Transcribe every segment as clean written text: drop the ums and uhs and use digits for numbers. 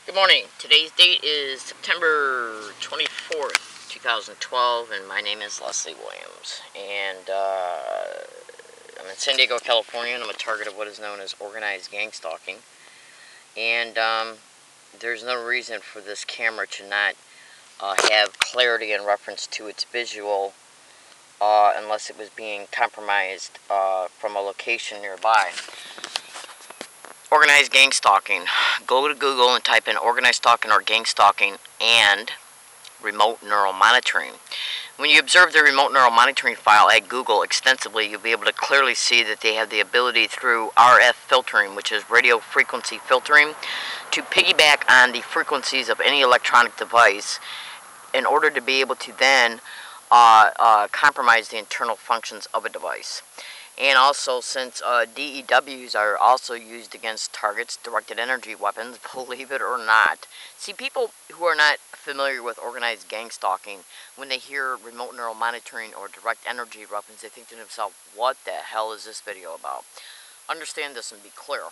Good morning. Today's date is September 24th, 2012, and my name is Leslie Williams. And I'm in San Diego, California, and I'm a target of what is known as organized gang stalking. And there's no reason for this camera to not have clarity in reference to its visual unless it was being compromised from a location nearby. Organized gang stalking. Go to Google and type in organized stalking or gang stalking and remote neural monitoring. When you observe the remote neural monitoring file at Google extensively, you'll be able to clearly see that they have the ability through RF filtering, which is radio frequency filtering, to piggyback on the frequencies of any electronic device in order to be able to then compromise the internal functions of a device. And also, since DEWs are also used against targets, directed energy weapons, believe it or not. See, people who are not familiar with organized gang stalking, when they hear remote neural monitoring or direct energy weapons, they think to themselves, what the hell is this video about? Understand this and be clear.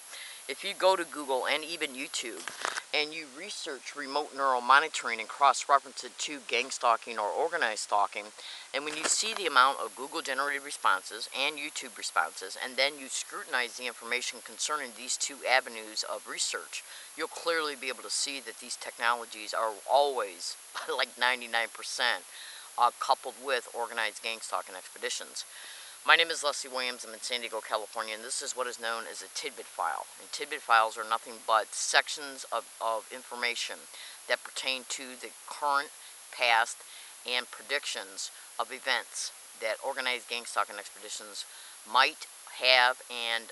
If you go to Google and even YouTube and you research remote neural monitoring and cross-reference it to gang stalking or organized stalking, and when you see the amount of Google-generated responses and YouTube responses, and then you scrutinize the information concerning these two avenues of research, you'll clearly be able to see that these technologies are always, like 99%, coupled with organized gang stalking expeditions. My name is Leslie Williams. I'm in San Diego, California, and this is what is known as a tidbit file. And tidbit files are nothing but sections of information that pertain to the current, past, and predictions of events that organized gang stalking expeditions might have and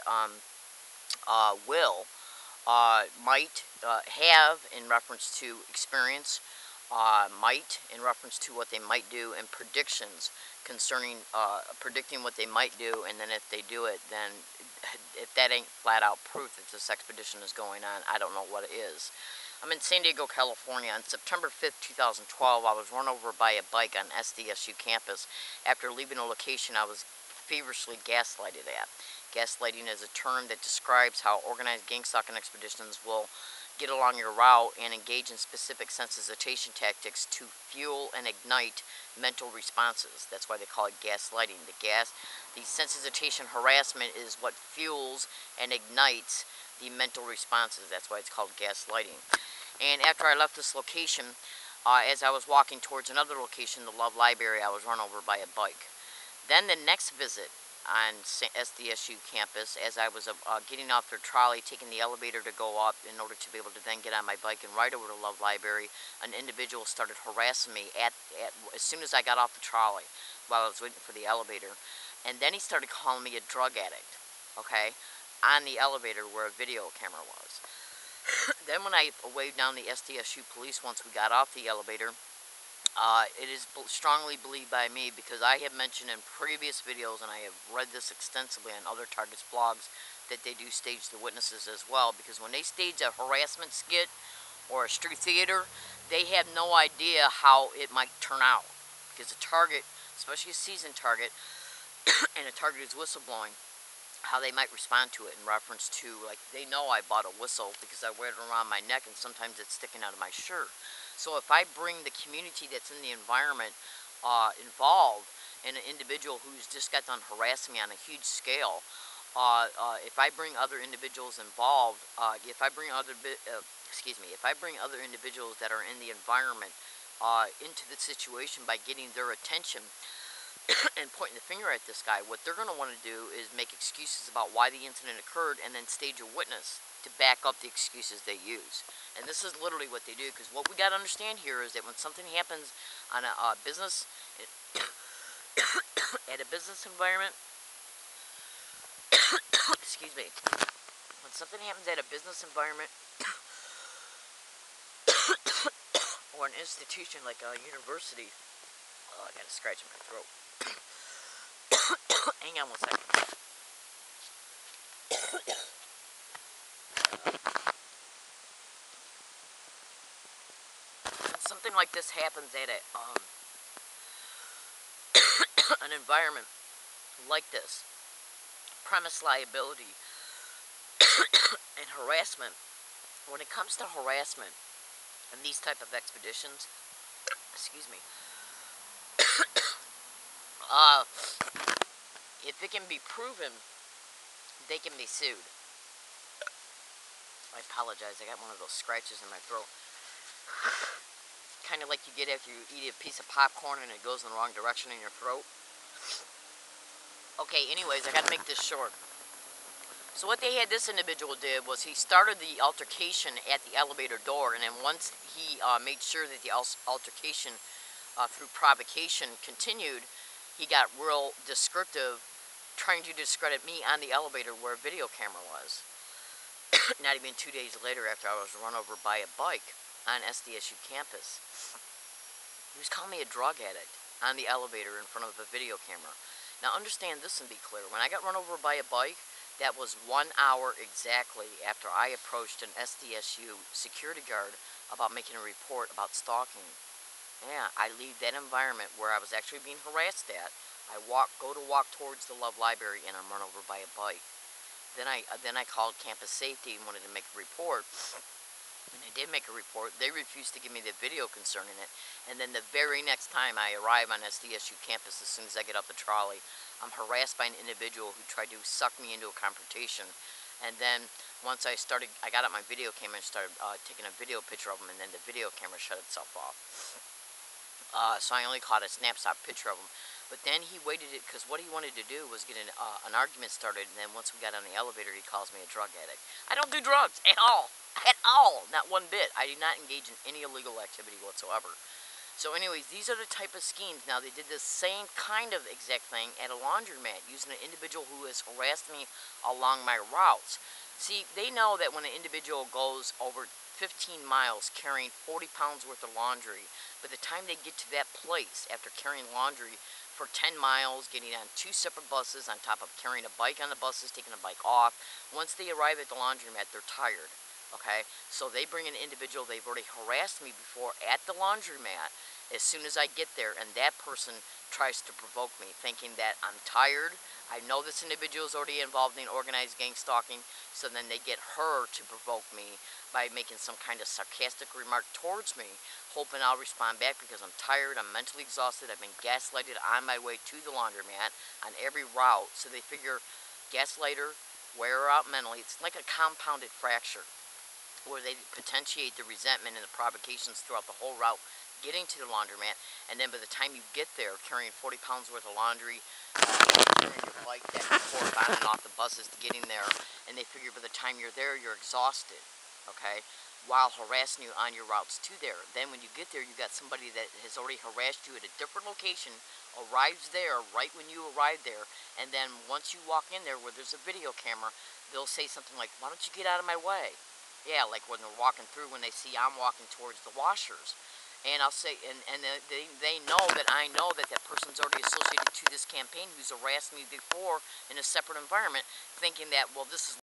might have in reference to experience, might in reference to what they might do, and predictions concerning predicting what they might do, and then if they do it, then if that ain't flat out proof that this expedition is going on, I don't know what it is. I'm in San Diego, California. On September 5th, 2012, I was run over by a bike on SDSU campus after leaving a location I was feverishly gaslighted at. Gaslighting is a term that describes how organized gang stalking expeditions will get along your route and engage in specific sensitization tactics to fuel and ignite mental responses. That's why they call it gaslighting. The sensitization harassment is what fuels and ignites the mental responses. That's why it's called gaslighting. And after I left this location, as I was walking towards another location, the Love Library, I was run over by a bike. Then the next visit on SDSU campus, as I was getting off their trolley, taking the elevator to go up in order to be able to then get on my bike and ride over to Love Library, an individual started harassing me as soon as I got off the trolley while I was waiting for the elevator. And then he started calling me a drug addict, okay, on the elevator where a video camera was. Then when I waved down the SDSU police once we got off the elevator, it is strongly believed by me, because I have mentioned in previous videos, and I have read this extensively on other targets' blogs, that they do stage the witnesses as well, because when they stage a harassment skit or a street theater, they have no idea how it might turn out, because a target, especially a seasoned target, and a target who's whistleblowing, how they might respond to it in reference to, like, they know I bought a whistle because I wear it around my neck and sometimes it's sticking out of my shirt. So if I bring the community that's in the environment involved, and an individual who's just got done harassing me on a huge scale, if I bring other individuals involved, if I bring other individuals that are in the environment into the situation by getting their attention and pointing the finger at this guy, what they're going to want to do is make excuses about why the incident occurred and then stage a witness to back up the excuses they use. And this is literally what they do, because what we got to understand here is that when something happens on a business, at a business environment, excuse me, when something happens at a business environment or an institution like a university, oh, I got a scratch in my throat. Hang on one second. When something like this happens at an environment like this, premise liability and harassment. When it comes to harassment, in these type of expeditions, excuse me, uh, if it can be proven, they can be sued. I apologize, I got one of those scratches in my throat. Kind of like you get after you eat a piece of popcorn and it goes in the wrong direction in your throat. Okay, anyways, I gotta make this short. So what this individual did was he started the altercation at the elevator door, and then once he made sure that the altercation through provocation continued, he got real descriptive, trying to discredit me on the elevator where a video camera was. Not even 2 days later, after I was run over by a bike on SDSU campus, he was calling me a drug addict on the elevator in front of a video camera. Now understand this and be clear. When I got run over by a bike, that was 1 hour exactly after I approached an SDSU security guard about making a report about stalking. Yeah, I leave that environment where I was actually being harassed at. I go to walk towards the Love Library, and I'm run over by a bike. Then I called campus safety and wanted to make a report. When I did make a report, they refused to give me the video concerning it. And then the very next time I arrive on SDSU campus, as soon as I get up the trolley, I'm harassed by an individual who tried to suck me into a confrontation. And then once I got out my video camera and started taking a video picture of him, and then the video camera shut itself off. So I only caught a snapshot picture of him. But then he waited it, because what he wanted to do was get an argument started, and then once we got on the elevator, he calls me a drug addict. I don't do drugs at all. At all. Not one bit. I do not engage in any illegal activity whatsoever. So anyways, these are the type of schemes. Now, they did the same kind of exact thing at a laundromat, using an individual who has harassed me along my routes. See, they know that when an individual goes over 15 miles carrying 40 pounds worth of laundry, by the time they get to that place after carrying laundry for 10 miles, getting on 2 separate buses on top of carrying a bike on the buses, taking a bike off, once they arrive at the laundromat, they're tired. Okay, so they bring an individual they've already harassed me before at the laundromat. As soon as I get there, and that person tries to provoke me, thinking that I'm tired. I know this individual is already involved in organized gang stalking, so then they get her to provoke me by making some kind of sarcastic remark towards me, hoping I'll respond back because I'm tired, I'm mentally exhausted, I've been gaslighted on my way to the laundromat on every route. So they figure gaslight her, wear her out mentally. It's like a compounded fracture, where they potentiate the resentment and the provocations throughout the whole route getting to the laundromat, and then by the time you get there carrying 40 pounds worth of laundry, carrying your bike back and forth on and off the buses to getting there, and they figure by the time you're there, you're exhausted, okay, while harassing you on your routes to there. Then when you get there, you got somebody that has already harassed you at a different location, arrives there right when you arrive there, and then once you walk in there where there's a video camera, they'll say something like, "Why don't you get out of my way?" Yeah, like when they're walking through, when they see I'm walking towards the washers. And I'll say, and they know that I know that that person's already associated to this campaign who's harassed me before in a separate environment, thinking that, well, this is